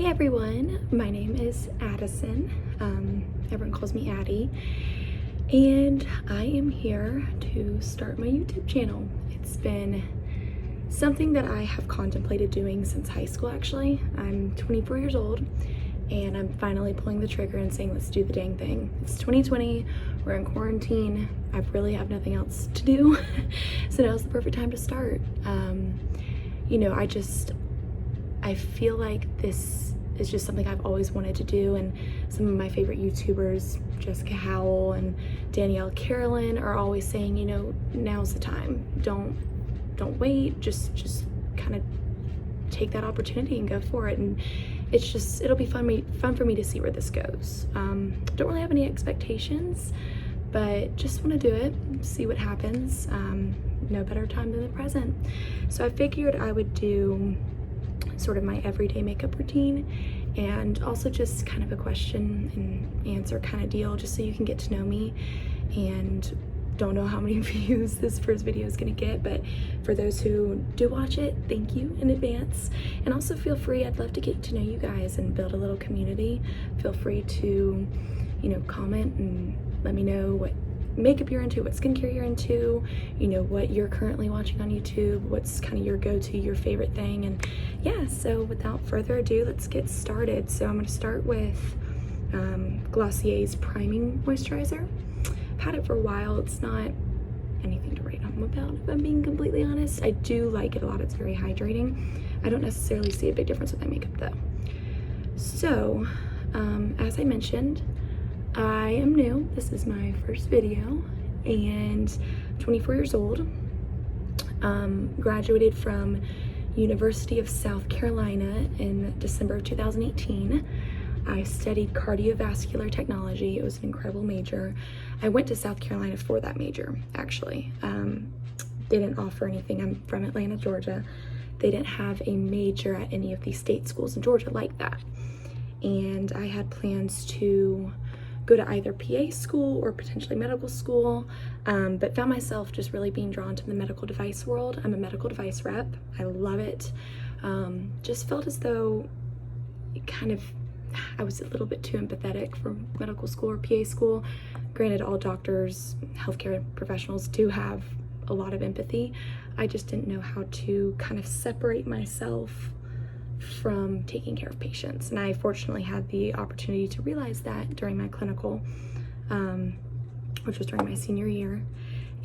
Hey everyone, my name is Addison. Everyone calls me Addie, and I am here to start my YouTube channel. It's been something that I have contemplated doing since high school, actually. I'm 24 years old, and I'm finally pulling the trigger and saying, let's do the dang thing. It's 2020, we're in quarantine, I really have nothing else to do, so now's the perfect time to start. I feel like this is just something I've always wanted to do, and some of my favorite YouTubers, Jessica Howell and Danielle Carolyn, are always saying, now's the time. Don't wait, just kind of take that opportunity and go for it. And it'll be fun for me to see where this goes. Don't really have any expectations, but just want to do it, see what happens. No better time than the present. So I figured I would do sort of my everyday makeup routine, and also just kind of a question and answer kind of deal, just so you can get to know me. And don't know how many views this first video is going to get, but for those who do watch it, thank you in advance. And also feel free, I'd love to get to know you guys and build a little community. Feel free to comment and let me know what makeup you're into, what skincare you're into, what you're currently watching on YouTube, what's kind of your go-to, your favorite thing. And yeah, so without further ado, let's get started. So I'm going to start with Glossier's Priming Moisturizer. I've had it for a while. It's not anything to write home about, if I'm being completely honest. I do like it a lot. It's very hydrating. I don't necessarily see a big difference with my makeup though. So as I mentioned, I am new. This is my first video, and I'm 24 years old. Graduated from University of South Carolina in December of 2018. I studied cardiovascular technology. It was an incredible major. I went to South Carolina for that major, actually. They didn't offer anything. I'm from Atlanta, Georgia. They didn't have a major at any of the state schools in Georgia like that. And I had plans to go to either PA school or potentially medical school, but found myself just really being drawn to the medical device world. I'm a medical device rep. I love it. Just felt as though I was a little bit too empathetic for medical school or PA school. Granted, all doctors, healthcare professionals do have a lot of empathy. I just didn't know how to kind of separate myself from taking care of patients. And I fortunately had the opportunity to realize that during my clinical, which was during my senior year,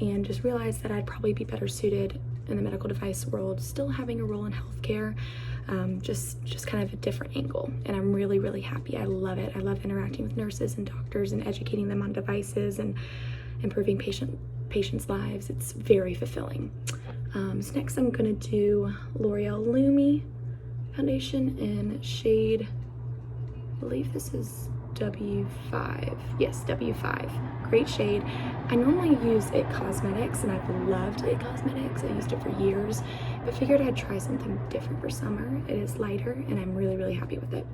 and just realized that I'd probably be better suited in the medical device world, still having a role in healthcare, just kind of a different angle. And I'm really, really happy. I love it. I love interacting with nurses and doctors and educating them on devices and improving patients' lives. It's very fulfilling. So next I'm gonna do L'Oreal Lumi foundation in shade, I believe this is W5. Yes, W5. Great shade. I normally use IT Cosmetics, and I've loved IT Cosmetics. I used it for years, but figured I'd try something different for summer. It is lighter, and I'm really, really happy with it.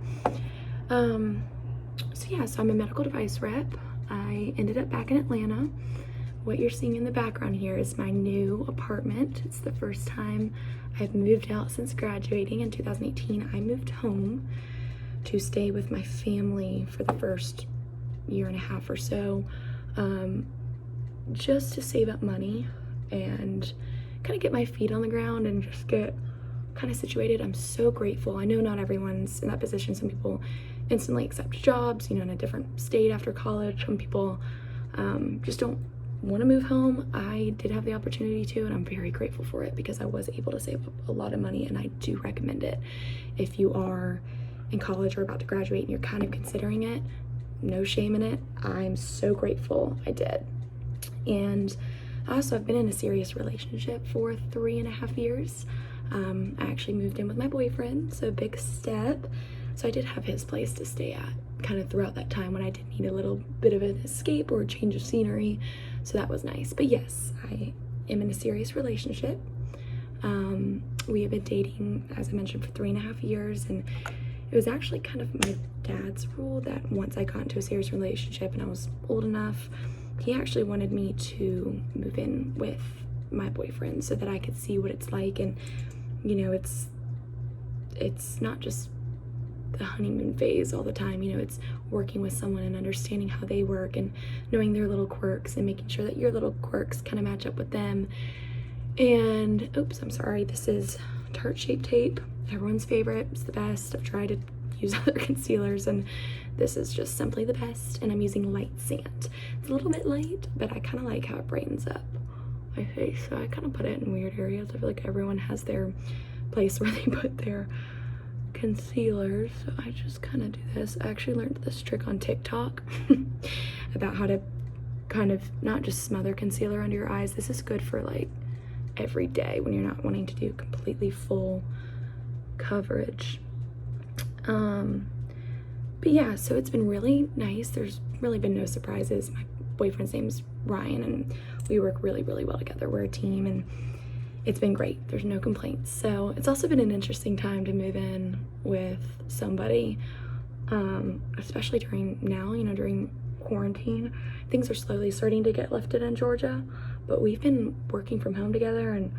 So I'm a medical device rep. I ended up back in Atlanta. What you're seeing in the background here is my new apartment. It's the first time I've moved out since graduating in 2018. I moved home to stay with my family for the first year and a half or so, just to save up money and kind of get my feet on the ground and just get kind of situated. I'm so grateful. I know not everyone's in that position. Some people instantly accept jobs, in a different state after college. Some people just don't want to move home. I did have the opportunity to, and I'm very grateful for it because I was able to save up a lot of money, and I do recommend it. If you are in college or about to graduate and you're kind of considering it, no shame in it. I'm so grateful I did. And also, I've been in a serious relationship for 3.5 years. I actually moved in with my boyfriend, so a big step. So I did have his place to stay at kind of throughout that time when I did need a little bit of an escape or a change of scenery. So that was nice. But yes, I am in a serious relationship. We have been dating, as I mentioned, for 3.5 years, and it was actually kind of my dad's rule that once I got into a serious relationship and I was old enough, he actually wanted me to move in with my boyfriend so that I could see what it's like. And it's not just the honeymoon phase all the time. You know, it's working with someone and understanding how they work and knowing their little quirks and making sure that your little quirks kind of match up with them. And oops, I'm sorry, this is Tarte Shape Tape, everyone's favorite. It's the best. I've tried to use other concealers and this is just simply the best. And I'm using Light Sand. It's a little bit light, but I kind of like how it brightens up my face, so I kind of put it in weird areas. I feel like everyone has their place where they put their concealers, so I just kind of do this. I actually learned this trick on TikTok about how to kind of not just smother concealer under your eyes. This is good for like every day when you're not wanting to do completely full coverage. But yeah, so it's been really nice. There's really been no surprises. My boyfriend's name's Ryan and we work really, really well together. We're a team and it's been great. There's no complaints. So it's also been an interesting time to move in with somebody, especially during now, you know, during quarantine. Things are slowly starting to get lifted in Georgia, but we've been working from home together and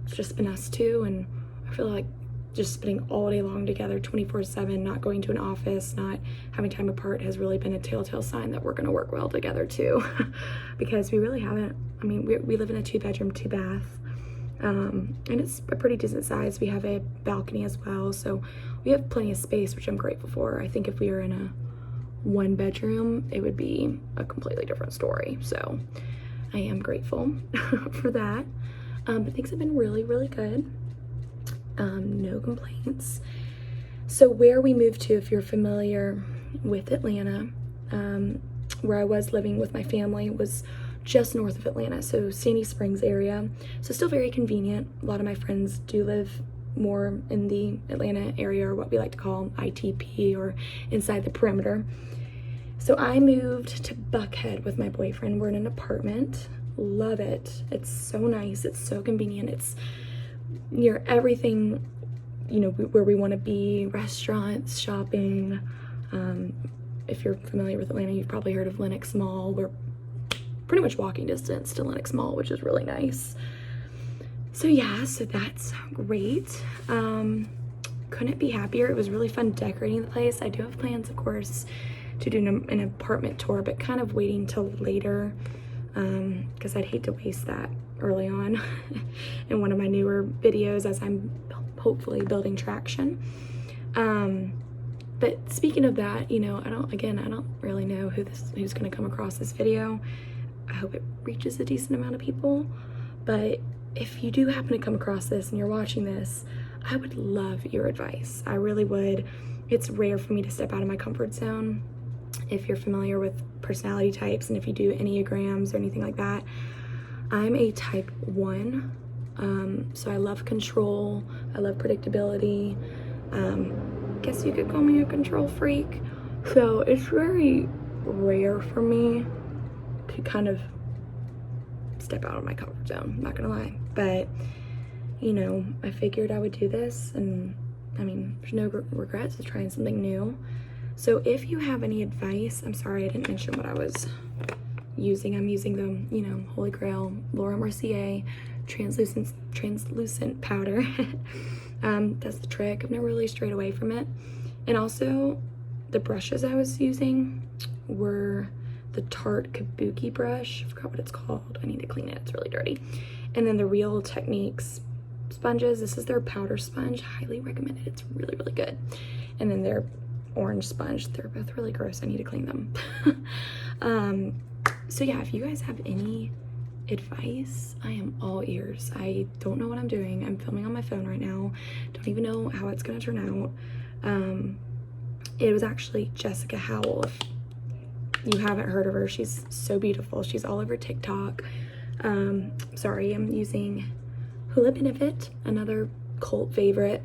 it's just been us two, and I feel like just spending all day long together 24/7, not going to an office, not having time apart has really been a telltale sign that we're going to work well together too. Because we really haven't. I mean, we live in a 2-bedroom, 2-bath, and it's a pretty decent size. We have a balcony as well, so we have plenty of space, which I'm grateful for. I think if we were in a 1-bedroom, it would be a completely different story, so I am grateful for that. But things have been really, really good. No complaints. So where we moved to, if you're familiar with Atlanta, where I was living with my family, was just north of Atlanta, so Sandy Springs area. So still very convenient. A lot of my friends do live more in the Atlanta area, or what we like to call ITP, or inside the perimeter. So I moved to Buckhead with my boyfriend. We're in an apartment. Love it. It's so nice. It's so convenient. It's near everything, you know, where we want to be, restaurants, shopping. If you're familiar with Atlanta, you've probably heard of Lenox Mall. We're pretty much walking distance to Lenox Mall, which is really nice. So yeah, so that's great. Couldn't be happier. It was really fun decorating the place. I do have plans, of course, to do an apartment tour, but kind of waiting till later, because I'd hate to waste that early on in one of my newer videos as I'm hopefully building traction. But speaking of that, you know, I don't really know who's going to come across this video. I hope it reaches a decent amount of people, but if you do happen to come across this and you're watching this, I would love your advice. I really would. It's rare for me to step out of my comfort zone. If you're familiar with personality types and if you do Enneagrams or anything like that, I'm a type 1, so I love control, I love predictability. Guess you could call me a control freak. So it's very rare for me to kind of step out of my comfort zone, I'm not gonna lie. But, you know, I figured I would do this, and I mean, there's no regrets of trying something new. So if you have any advice, I'm sorry I didn't mention what I was using. I'm using the, you know, Holy Grail Laura Mercier translucent powder. That's the trick. I've never really strayed away from it. And also the brushes I was using were the Tarte Kabuki brush. I forgot what it's called. I need to clean it. It's really dirty. And then the Real Techniques sponges. This is their powder sponge. Highly recommend it. It's really, really good. And then their orange sponge. They're both really gross. I need to clean them. So yeah, if you guys have any advice, I am all ears. I don't know what I'm doing. I'm filming on my phone right now. Don't even know how it's gonna turn out. It was actually Jessica Howell. If you haven't heard of her, she's so beautiful. She's all over TikTok. Sorry, I'm using Hula Benefit, another cult favorite.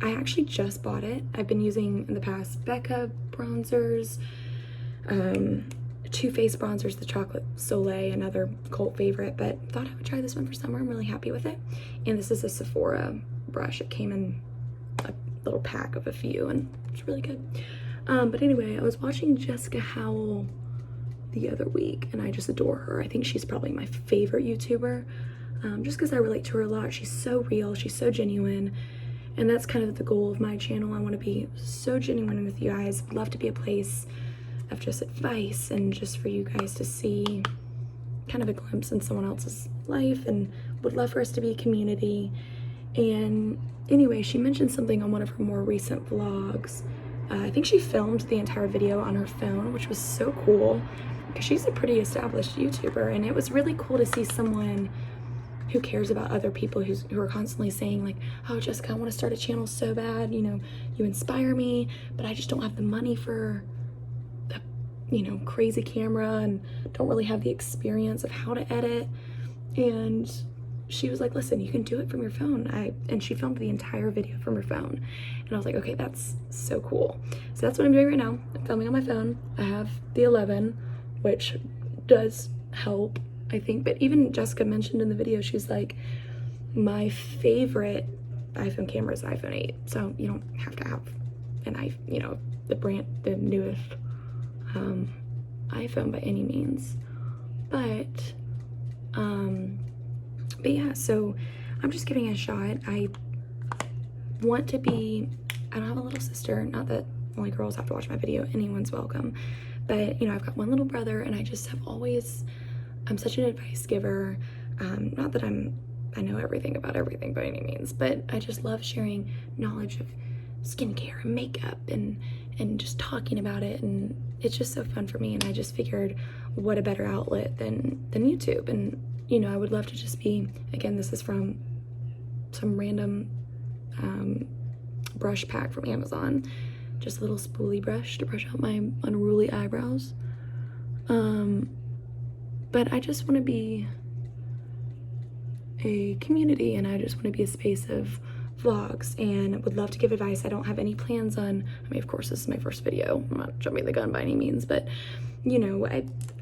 I actually just bought it. I've been using in the past Becca bronzers, Too Faced bronzers, the Chocolate Soleil, another cult favorite, but thought I would try this one for summer. I'm really happy with it. And this is a Sephora brush. It came in a little pack of a few, and it's really good. But anyway, I was watching Jessica Howell the other week, and I just adore her. I think she's probably my favorite YouTuber, just because I relate to her a lot. She's so real. She's so genuine. And that's kind of the goal of my channel. I want to be so genuine with you guys. I'd love to be a place of just advice and just for you guys to see kind of a glimpse in someone else's life, and would love for us to be a community. And anyway, she mentioned something on one of her more recent vlogs. I think she filmed the entire video on her phone, which was so cool because she's a pretty established YouTuber, and it was really cool to see someone who cares about other people who are constantly saying like, oh, Jessica, I want to start a channel so bad, you know, you inspire me, but I just don't have the money for a, you know, crazy camera and don't really have the experience of how to edit. And she was like, listen, you can do it from your phone. And she filmed the entire video from her phone. And I was like, okay, that's so cool. So that's what I'm doing right now. I'm filming on my phone. I have the 11, which does help, I think. But even Jessica mentioned in the video, she's like, my favorite iPhone camera is iPhone 8. So you don't have to have you know, the newest iPhone by any means. But yeah, so I'm just giving it a shot. I want to be, I don't have a little sister, not that only girls have to watch my video, anyone's welcome, but you know, I've got one little brother, and I just have always, I'm such an advice giver. Not that I know everything about everything by any means, but I just love sharing knowledge of skincare and makeup and just talking about it, and it's just so fun for me. And I just figured, what a better outlet than YouTube. And you know, I would love to just be, again, this is from some random brush pack from Amazon, just a little spoolie brush to brush out my unruly eyebrows. But I just want to be a community, and I just want to be a space of vlogs, and would love to give advice. I don't have any plans on, I mean, of course, this is my first video. I'm not jumping the gun by any means, but you know,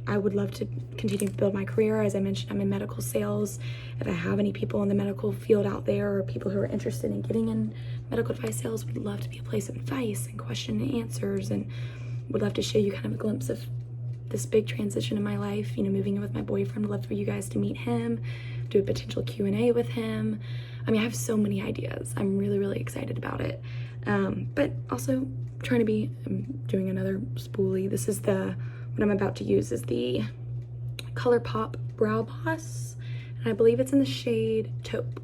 I would love to continue to build my career. As I mentioned, I'm in medical sales. If I have any people in the medical field out there, or people who are interested in getting in medical advice sales, would love to be a place of advice and question and answers, and would love to show you kind of a glimpse of this big transition in my life, you know, moving in with my boyfriend. Would love for you guys to meet him, do a potential Q&A with him. I mean, I have so many ideas. I'm really, really excited about it. But also I'm doing another spoolie. This is what I'm about to use is the ColourPop Brow Boss, and I believe it's in the shade Taupe.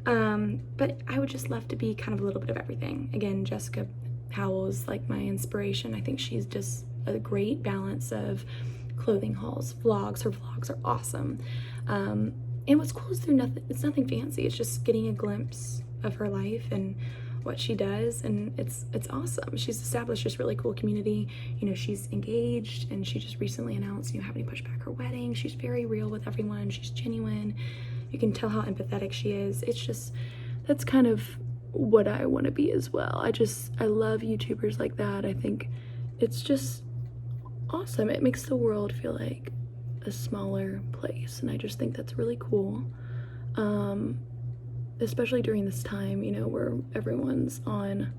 But I would just love to be kind of a little bit of everything. Again, Jessica Howell is like my inspiration. I think she's just a great balance of clothing hauls, vlogs. Her vlogs are awesome. And what's cool is it's nothing fancy. It's just getting a glimpse of her life and what she does, and it's awesome. She's established this really cool community. You know, she's engaged, and she just recently announced, you know, having to push back her wedding. She's very real with everyone. She's genuine. You can tell how empathetic she is. It's just, that's kind of what I want to be as well. I love YouTubers like that. I think it's just awesome. It makes the world feel like a smaller place, and I just think that's really cool. Especially during this time, you know, where everyone's on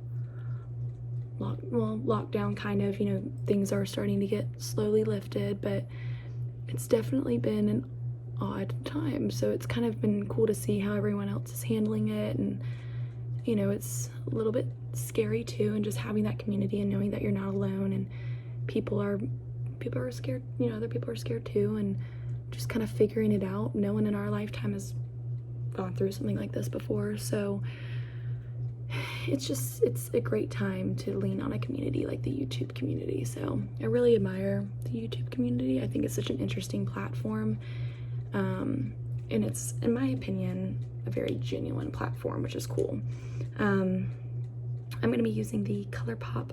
lockdown kind of, you know, things are starting to get slowly lifted, but it's definitely been an odd time. So it's kind of been cool to see how everyone else is handling it, and you know, it's a little bit scary too, and just having that community and knowing that you're not alone, and people are scared, you know, other people are scared too, and just kind of figuring it out. No one in our lifetime has gone through something like this before, so it's a great time to lean on a community like the YouTube community. So I really admire the YouTube community. I think it's such an interesting platform, and it's, in my opinion, a very genuine platform, which is cool. I'm going to be using the ColourPop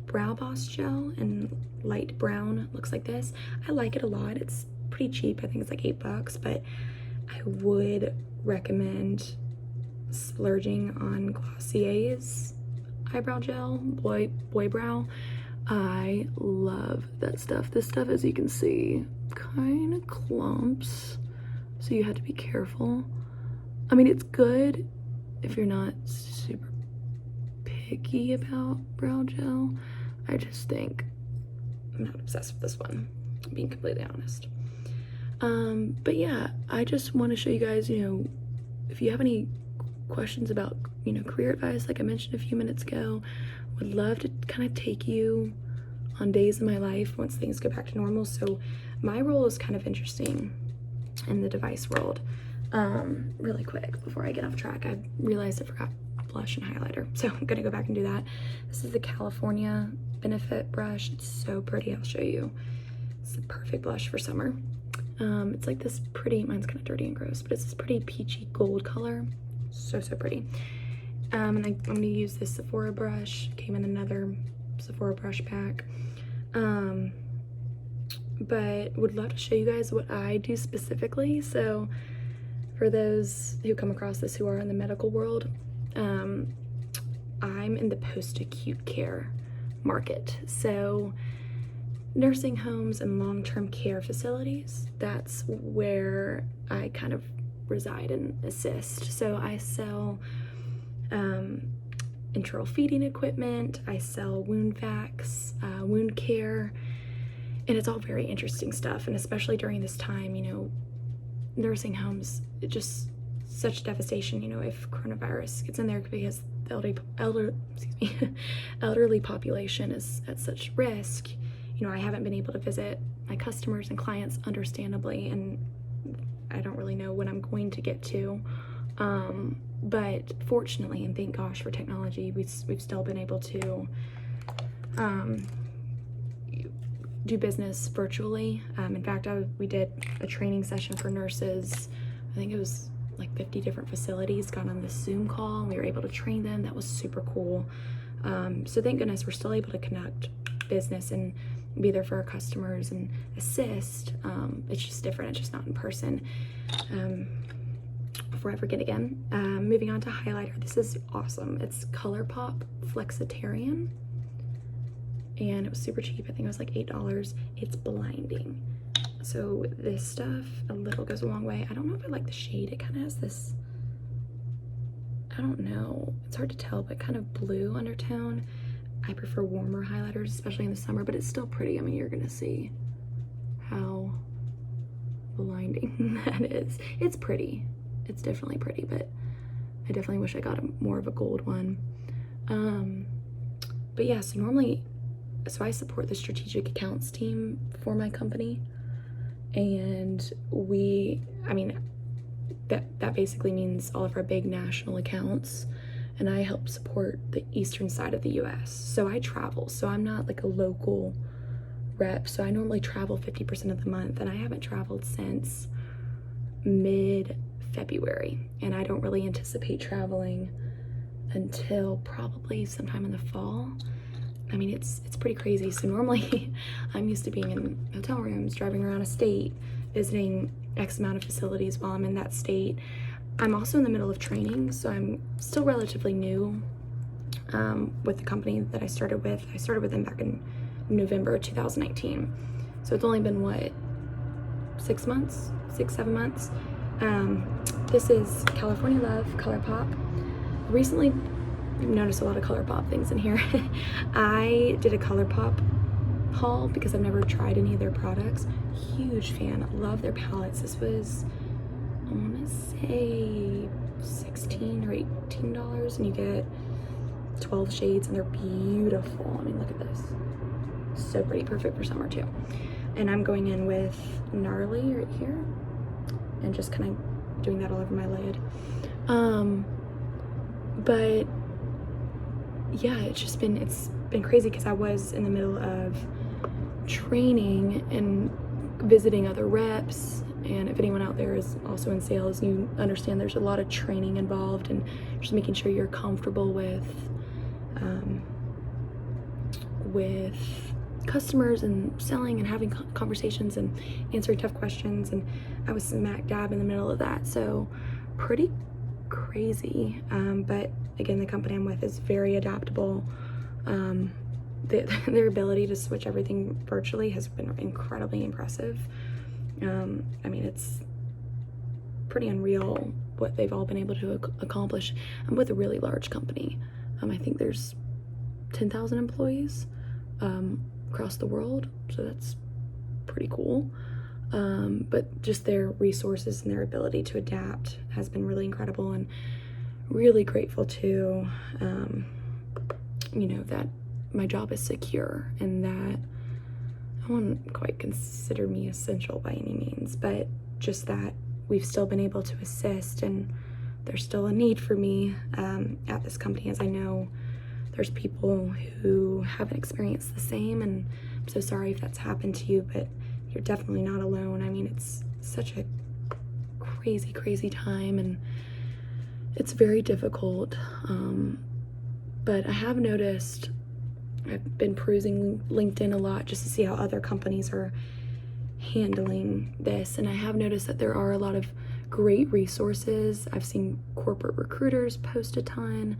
Brow Boss Gel in light brown. Looks like this. I like it a lot. It's pretty cheap. I think it's like $8, but I would recommend splurging on Glossier's eyebrow gel, boy brow. I love that stuff. This stuff, as you can see, kind of clumps, so you have to be careful. I mean, it's good if you're not super picky about brow gel. I just think I'm not obsessed with this one, being completely honest. But yeah, I just want to show you guys, you know, if you have any questions about career advice, like I mentioned a few minutes ago. Would love to kind of take you on days in my life once things go back to normal. So my role is kind of interesting in the device world. Really quick before I get off track, I realized I forgot blush and highlighter, so I'm gonna go back and do that. This is the California Benefit brush. It's so pretty. I'll show you. It's the perfect blush for summer. It's like this pretty, mine's kind of dirty and gross, but it's this pretty peachy gold color. So pretty. And I'm gonna use this Sephora brush. Came in another Sephora brush pack. But would love to show you guys what I do specifically. So for those who come across this who are in the medical world, I'm in the post-acute care market. So nursing homes and long-term care facilities, that's where I kind of reside and assist. So I sell enteral feeding equipment, I sell wound vacs, wound care, and it's all very interesting stuff. And especially during this time, nursing homes, it just such devastation, if coronavirus gets in there, because the elderly population is at such risk. I haven't been able to visit my customers and clients, understandably, and I don't really know when I'm going to get to. But fortunately, and thank gosh for technology, we've still been able to do business virtually. In fact, we did a training session for nurses. I think it was like 50 different facilities got on this Zoom call, and we were able to train them. That was super cool. So thank goodness we're still able to conduct business and be there for our customers and assist. It's just different. It's just not in person. Before I forget again, moving on to highlighter. This is awesome. It's ColourPop Flexitarian, and it was super cheap. I think it was like $8. It's blinding. So this stuff, a little goes a long way. I don't know if I like the shade. It kind of has this, I don't know, it's hard to tell, but kind of blue undertone. I prefer warmer highlighters, especially in the summer, but it's still pretty. I mean, you're gonna see how blinding that is. It's pretty. It's definitely pretty, but I definitely wish I got more of a gold one. But yeah, so I support the strategic accounts team for my company. And that basically means all of our big national accounts, and I help support the eastern side of the US. So I travel, so I'm not like a local rep. So I normally travel 50% of the month, and I haven't traveled since mid-February, and I don't really anticipate traveling until probably sometime in the fall. I mean, it's pretty crazy. So normally I'm used to being in hotel rooms, driving around a state, visiting X amount of facilities while I'm in that state. I'm also in the middle of training, so I'm still relatively new with the company that I started with. I started with them back in November 2019. So it's only been, what, 6 months, 7 months. This is California Love ColourPop. Recently, I've noticed a lot of ColourPop things in here. I did a ColourPop haul because I've never tried any of their products. Huge fan, love their palettes. This was, I wanna say $16 or $18, and you get 12 shades, and they're beautiful. I mean, look at this. So pretty, perfect for summer too. And I'm going in with Gnarly right here, and just kind of doing that all over my lid. But yeah, it's been crazy because I was in the middle of training and visiting other reps. And if anyone out there is also in sales, you understand there's a lot of training involved, and just making sure you're comfortable with customers and selling and having conversations and answering tough questions. And I was smack dab in the middle of that, so pretty crazy. But again, the company I'm with is very adaptable. Their ability to switch everything virtually has been incredibly impressive. I mean, it's pretty unreal what they've all been able to accomplish. I'm with a really large company. I think there's 10,000 employees across the world, so that's pretty cool. But just their resources and their ability to adapt has been really incredible. And really grateful too, you know, that my job is secure and that I wouldn't quite consider me essential by any means, but just that we've still been able to assist and there's still a need for me at this company, as I know there's people who haven't experienced the same, and I'm so sorry if that's happened to you, but you're definitely not alone. I mean, it's such a crazy, crazy time and it's very difficult, but I have noticed, I've been perusing LinkedIn a lot just to see how other companies are handling this, and I have noticed that there are a lot of great resources. I've seen corporate recruiters post a ton,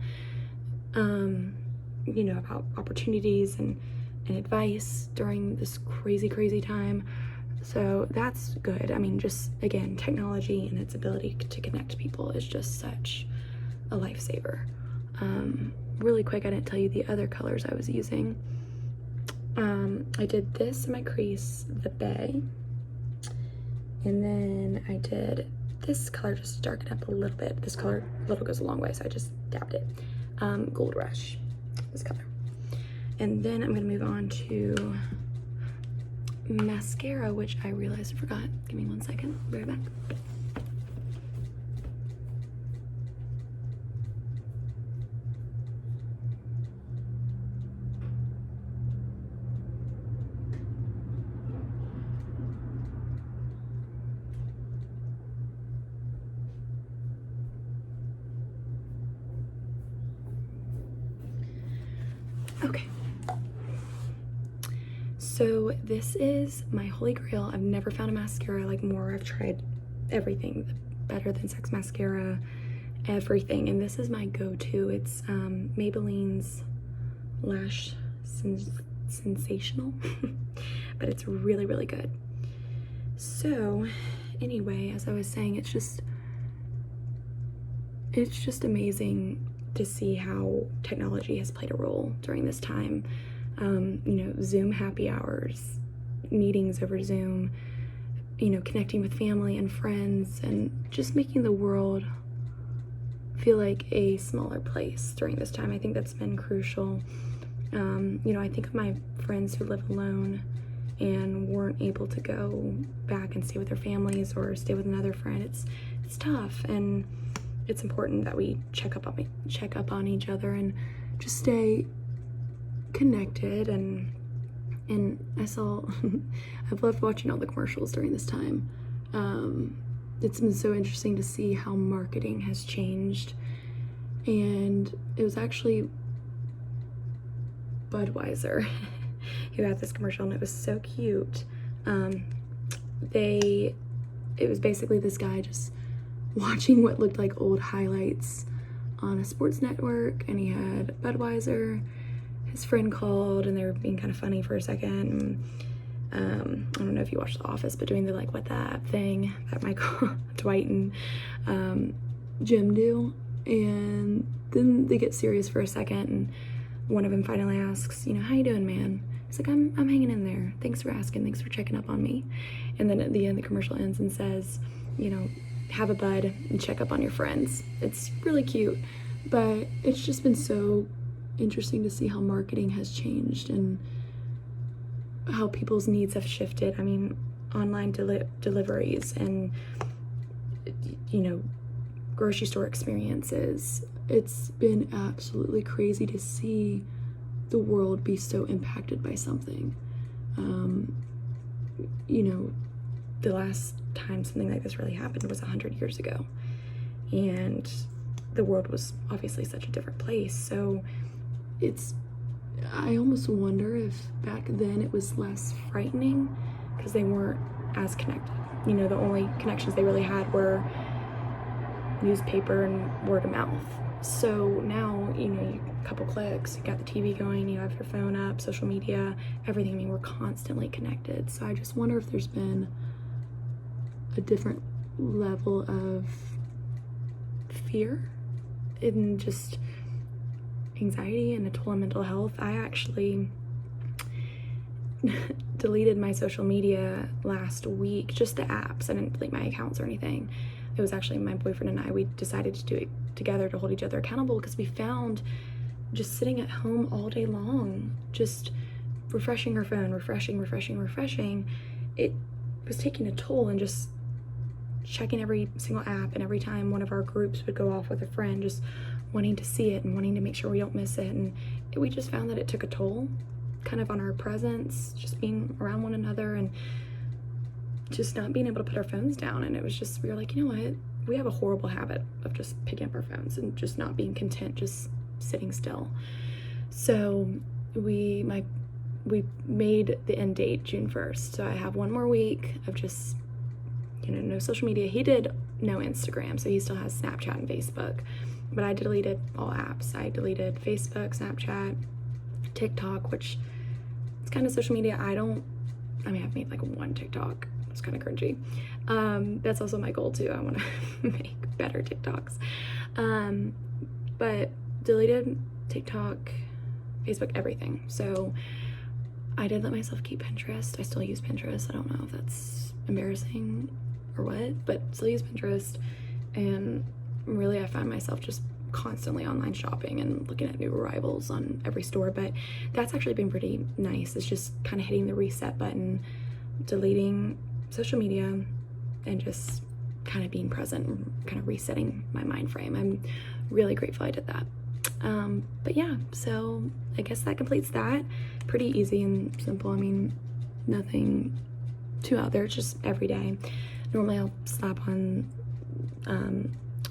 you know, about opportunities and advice during this crazy, crazy time. So that's good. I mean, just again, technology and its ability to connect people is just such a lifesaver. Really quick, I didn't tell you the other colors I was using. I did this in my crease, the bay, and then I did this color just to darken up a little bit. This color a little goes a long way, so I just dabbed it. Gold Rush, this color. And then I'm gonna move on to mascara, which I realized I forgot. Give me 1 second, I'll be right back. Okay, so this is my holy grail. I've never found a mascara like more. I've tried everything, the Better Than Sex mascara, everything, and this is my go-to. It's Maybelline's Lash Sensational, but it's really, really good. So anyway, as I was saying, it's just amazing to see how technology has played a role during this time. You know, Zoom happy hours, meetings over Zoom, you know, connecting with family and friends, and just making the world feel like a smaller place during this time. I think that's been crucial. You know, I think of my friends who live alone and weren't able to go back and stay with their families or stay with another friend. It's tough, and it's important that we check up on each other and just stay connected. And I saw I've loved watching all the commercials during this time. It's been so interesting to see how marketing has changed, and it was actually Budweiser who had this commercial, and it was so cute. It was basically this guy just watching what looked like old highlights on a sports network, and he had Budweiser. His friend called and they were being kind of funny for a second. I don't know if you watched The Office, but doing the like what that thing that Michael Dwight and Jim do, and then they get serious for a second, and one of them finally asks, you know, how you doing, man? He's like, I'm hanging in there. Thanks for asking. Thanks for checking up on me. And then at the end, the commercial ends and says, you know, have a bud and check up on your friends. It's really cute, but it's just been so interesting to see how marketing has changed and how people's needs have shifted. I mean, online deliveries and, you know, grocery store experiences. It's been absolutely crazy to see the world be so impacted by something. You know, the last time something like this really happened was 100 years ago, and the world was obviously such a different place. So I almost wonder if back then it was less frightening because they weren't as connected. You know, the only connections they really had were newspaper and word of mouth. So now, you know, a couple clicks, you got the TV going, you have your phone up, social media, everything. I mean, we're constantly connected. So I just wonder if there's been a different level of fear and just anxiety and a toll on mental health. I actually deleted my social media last week, just the apps. I didn't delete my accounts or anything. it was actually my boyfriend and I, we decided to do it together to hold each other accountable, because we found just sitting at home all day long, just refreshing our phone, refreshing, it was taking a toll, and just checking every single app, and every time one of our groups would go off with a friend, just wanting to see it and wanting to make sure we don't miss it. And we just found that it took a toll kind of on our presence, just being around one another and just not being able to put our phones down. And it was just, we were like, you know what, we have a horrible habit of just picking up our phones and just not being content, just sitting still. So we made the end date June 1st. So I have one more week of just, you know, no social media. He did no Instagram, so he still has Snapchat and Facebook, but I deleted all apps. I deleted Facebook, Snapchat, TikTok, which it's kind of social media. I've made like one TikTok. It's kind of cringy. That's also my goal too. I want to make better TikToks. But deleted TikTok, Facebook, everything. So I did let myself keep Pinterest. I still use Pinterest. I don't know if that's embarrassing or what, but still use Pinterest. And really, I find myself just constantly online shopping and looking at new arrivals on every store. But that's actually been pretty nice. It's just kind of hitting the reset button, deleting social media, and just kind of being present and kind of resetting my mind frame. I'm really grateful I did that. But yeah, so I guess that completes that. Pretty easy and simple. I mean, nothing too out there. It's just every day. Normally I'll slap on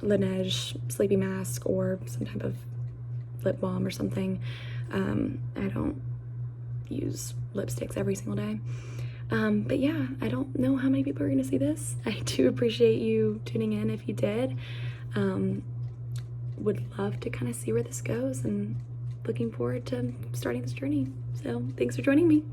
Laneige sleepy mask or some type of lip balm or something. I don't use lipsticks every single day. But yeah, I don't know how many people are going to see this. I do appreciate you tuning in if you did. Would love to kind of see where this goes, and looking forward to starting this journey. So thanks for joining me.